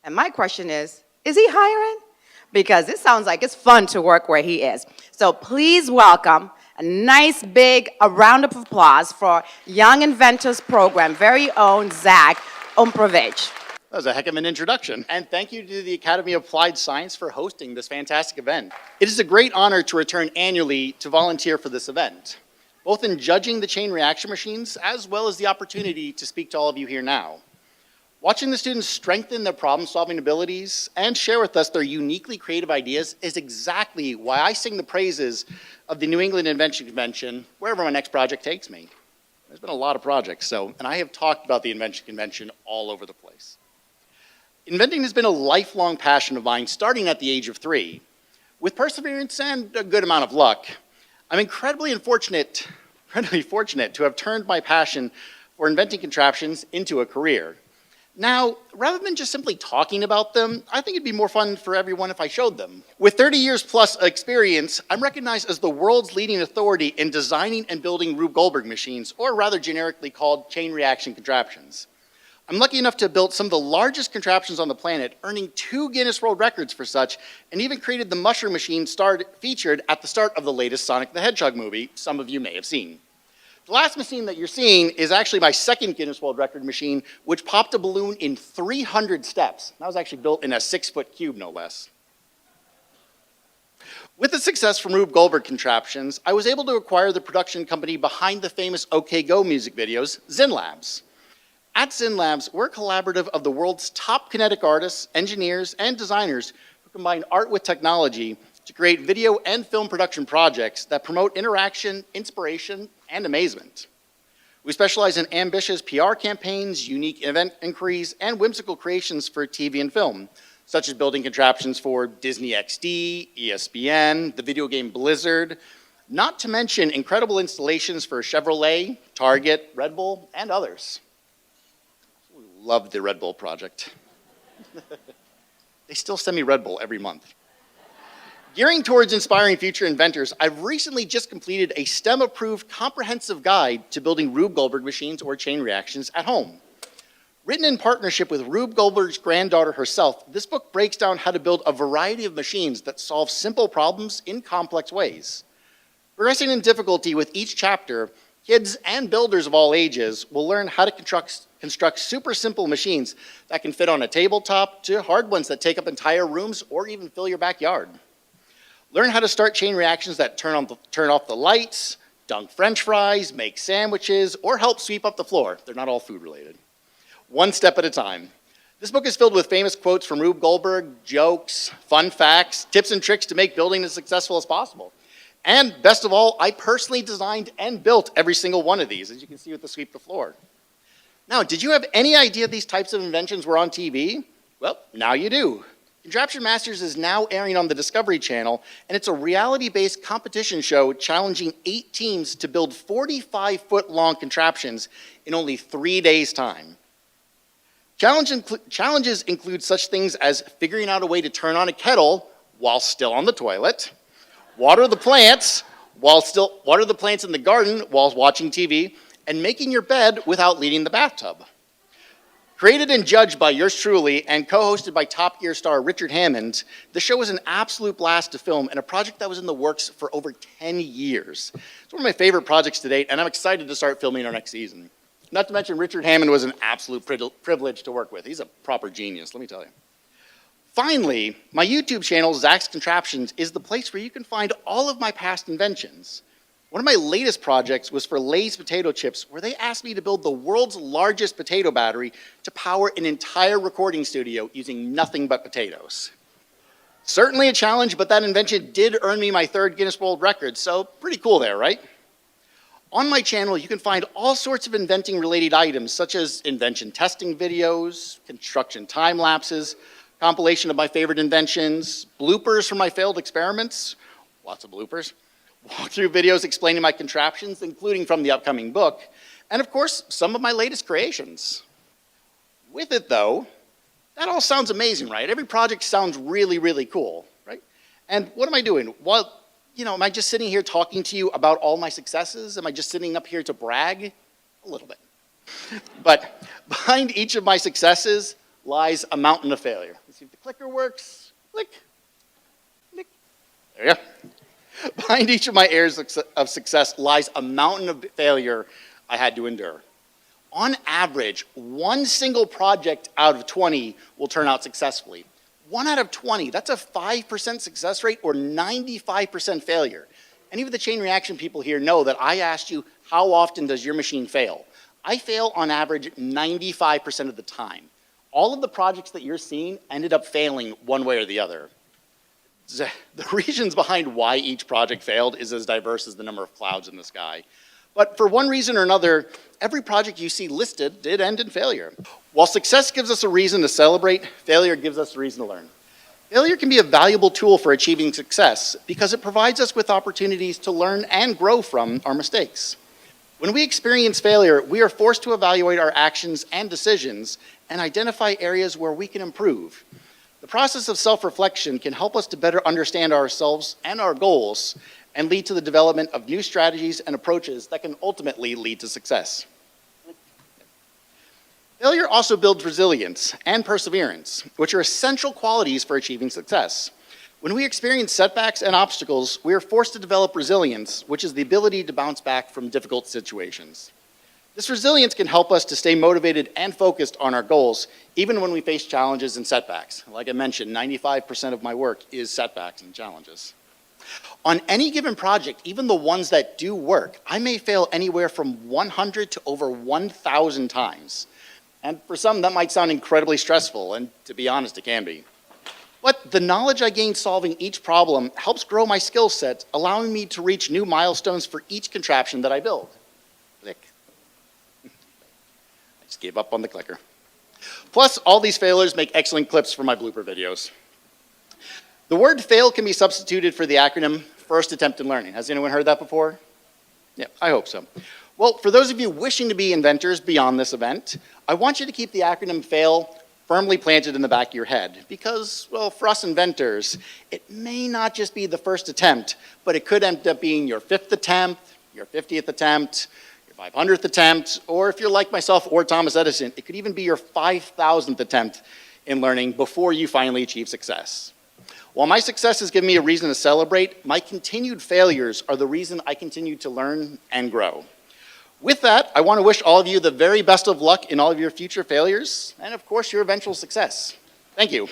And my question is he hiring? Because it sounds like it's fun to work where he is. So please welcome a nice big round of applause for Young Inventors Program very own Zach Umpravich. That was a heck of an introduction. And thank you to the Academy of Applied Science for hosting this fantastic event. It is a great honor to return annually to volunteer for this event, both in judging the chain reaction machines as well as the opportunity to speak to all of you here now. Watching the students strengthen their problem-solving abilities and share with us their uniquely creative ideas is exactly why I sing the praises of the New England Invention Convention wherever my next project takes me. There's been a lot of projects, and I have talked about the Invention Convention all over the place. Inventing has been a lifelong passion of mine starting at the age of 3. With perseverance and a good amount of luck, I'm incredibly fortunate to have turned my passion for inventing contraptions into a career. Now, rather than just simply talking about them, I think it'd be more fun for everyone if I showed them. With 30 years plus experience, I'm recognized as the world's leading authority in designing and building Rube Goldberg machines, or rather generically called chain reaction contraptions. I'm lucky enough to have built some of the largest contraptions on the planet, earning 2 Guinness World Records for such, and even created the mushroom machine featured at the start of the latest Sonic the Hedgehog movie, some of you may have seen. The last machine that you're seeing is actually my second Guinness World Record machine, which popped a balloon in 300 steps. That was actually built in a 6-foot cube, no less. With the success from Rube Goldberg contraptions, I was able to acquire the production company behind the famous OK Go music videos, Zin Labs. At Zin Labs, we're a collaborative of the world's top kinetic artists, engineers, and designers who combine art with technology to create video and film production projects that promote interaction, inspiration, and amazement. We specialize in ambitious PR campaigns, unique event inquiries, and whimsical creations for TV and film, such as building contraptions for Disney XD, ESPN, the video game Blizzard, not to mention incredible installations for Chevrolet, Target, Red Bull, and others. Love the Red Bull project. They still send me Red Bull every month. Gearing towards inspiring future inventors, I've recently just completed a STEM-approved comprehensive guide to building Rube Goldberg machines or chain reactions at home. Written in partnership with Rube Goldberg's granddaughter herself, this book breaks down how to build a variety of machines that solve simple problems in complex ways. Progressing in difficulty with each chapter, kids and builders of all ages will learn how to construct super simple machines that can fit on a tabletop to hard ones that take up entire rooms or even fill your backyard. Learn how to start chain reactions that turn off the lights, dunk French fries, make sandwiches, or help sweep up the floor. They're not all food related. One step at a time. This book is filled with famous quotes from Rube Goldberg, jokes, fun facts, tips and tricks to make building as successful as possible. And best of all, I personally designed and built every single one of these, as you can see with the sweep the floor. Now, did you have any idea these types of inventions were on TV? Well, now you do. Contraption Masters is now airing on the Discovery Channel, and it's a reality-based competition show challenging 8 teams to build 45-foot-long contraptions in only 3 days' time. Challenges include such things as figuring out a way to turn on a kettle while still on the toilet, water the plants in the garden while watching TV, and making your bed without leaving the bathtub. Created and judged by yours truly and co-hosted by Top Gear star Richard Hammond, the show was an absolute blast to film and a project that was in the works for over 10 years. It's one of my favorite projects to date, and I'm excited to start filming our next season. Not to mention Richard Hammond was an absolute privilege to work with. He's a proper genius, let me tell you. Finally, my YouTube channel, Zach's Contraptions, is the place where you can find all of my past inventions. One of my latest projects was for Lay's potato chips, where they asked me to build the world's largest potato battery to power an entire recording studio using nothing but potatoes. Certainly a challenge, but that invention did earn me my 3rd Guinness World Record, so pretty cool there, right? On my channel, you can find all sorts of inventing-related items, such as invention testing videos, construction time lapses, compilation of my favorite inventions, bloopers from my failed experiments, lots of bloopers, walkthrough videos explaining my contraptions, including from the upcoming book, and of course, some of my latest creations. With it though, that all sounds amazing, right? Every project sounds really, really cool, right? And what am I doing? Well, am I just sitting here talking to you about all my successes? Am I just sitting up here to brag? A little bit. But behind each of my successes lies a mountain of failure. Let's see if the clicker works. Click, click. There you go. Behind each of my areas of success lies a mountain of failure I had to endure. On average, one single project out of 20 will turn out successfully. 1 out of 20, that's a 5% success rate or 95% failure. Any of the chain reaction people here know that I asked you, how often does your machine fail? I fail on average 95% of the time. All of the projects that you're seeing ended up failing one way or the other. The reasons behind why each project failed is as diverse as the number of clouds in the sky. But for one reason or another, every project you see listed did end in failure. While success gives us a reason to celebrate, failure gives us a reason to learn. Failure can be a valuable tool for achieving success because it provides us with opportunities to learn and grow from our mistakes. When we experience failure, we are forced to evaluate our actions and decisions and identify areas where we can improve. The process of self-reflection can help us to better understand ourselves and our goals and lead to the development of new strategies and approaches that can ultimately lead to success. Failure also builds resilience and perseverance, which are essential qualities for achieving success. When we experience setbacks and obstacles, we are forced to develop resilience, which is the ability to bounce back from difficult situations. This resilience can help us to stay motivated and focused on our goals, even when we face challenges and setbacks. Like I mentioned, 95% of my work is setbacks and challenges. On any given project, even the ones that do work, I may fail anywhere from 100 to over 1,000 times. And for some, that might sound incredibly stressful, and to be honest, it can be. But the knowledge I gain solving each problem helps grow my skill set, allowing me to reach new milestones for each contraption that I build. Click. I just gave up on the clicker. Plus, all these failures make excellent clips for my blooper videos. The word fail can be substituted for the acronym First Attempt in Learning. Has anyone heard that before? Yeah, I hope so. Well, for those of you wishing to be inventors beyond this event, I want you to keep the acronym FAIL firmly planted in the back of your head because, well, for us inventors, it may not just be the first attempt, but it could end up being your 5th attempt, your 50th attempt, your 500th attempt, or if you're like myself or Thomas Edison, it could even be your 5,000th attempt in learning before you finally achieve success. While my successes give me a reason to celebrate, my continued failures are the reason I continue to learn and grow. With that, I want to wish all of you the very best of luck in all of your future failures, and of course, your eventual success. Thank you.